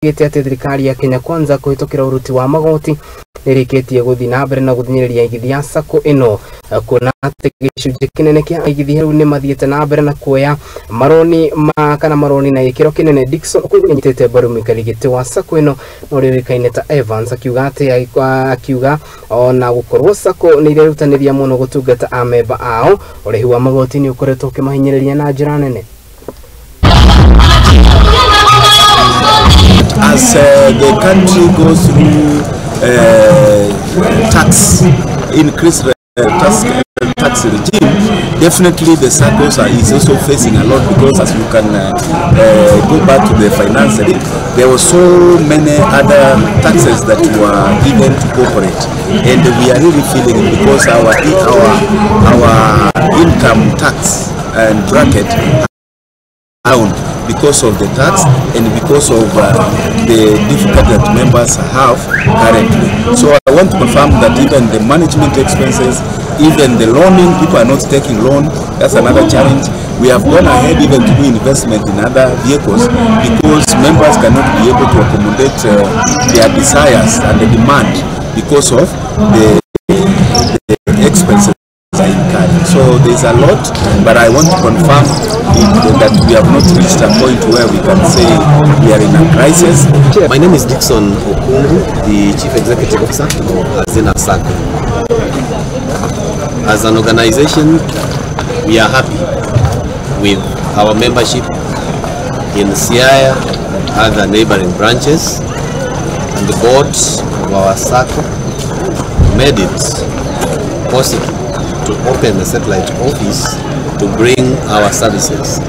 gite ati thirikari ya Kenya kwanza kuhitukira uruti wa magoti nirikitie guthi nambere na kuhinyiriria aigithia sacco ino kuona ati gichunje kinene kia aigithia nimathiite nambere na kuoya maroni kana maroni na gikiro kinene Dickson kuhinyiriria mbaru mikarigite wa sacco ino norikaine ta Evans akiuga ona gukorwo sacco ni irerutaniria muno gutungata amemba ao urehi wa magoti ni ukoretwo kimahinyiriria na njira nene. As the country goes through tax tax regime, definitely the SACCOs is also facing a lot, because as you can go back to the financially, there were so many other taxes that were given to corporate, and we are really feeling it because our income tax and bracket down because of the tax and because of the difficulty that members have currently. So I want to confirm that even the management expenses, even the loaning, people are not taking loan. That's another challenge. We have gone ahead even to do investment in other vehicles because members cannot be able to accommodate their desires and the demand because of the expenses. So there's a lot, but I want to confirm that we have not reached a point where we can say we are in a crisis. My name is Dickson, Okungu, the Chief Executive Officer of Hazina Sacco. As an organization, we are happy with our membership in Siaya, other neighboring branches, and the board of our Sacco made it possible to open a satellite office to bring our services.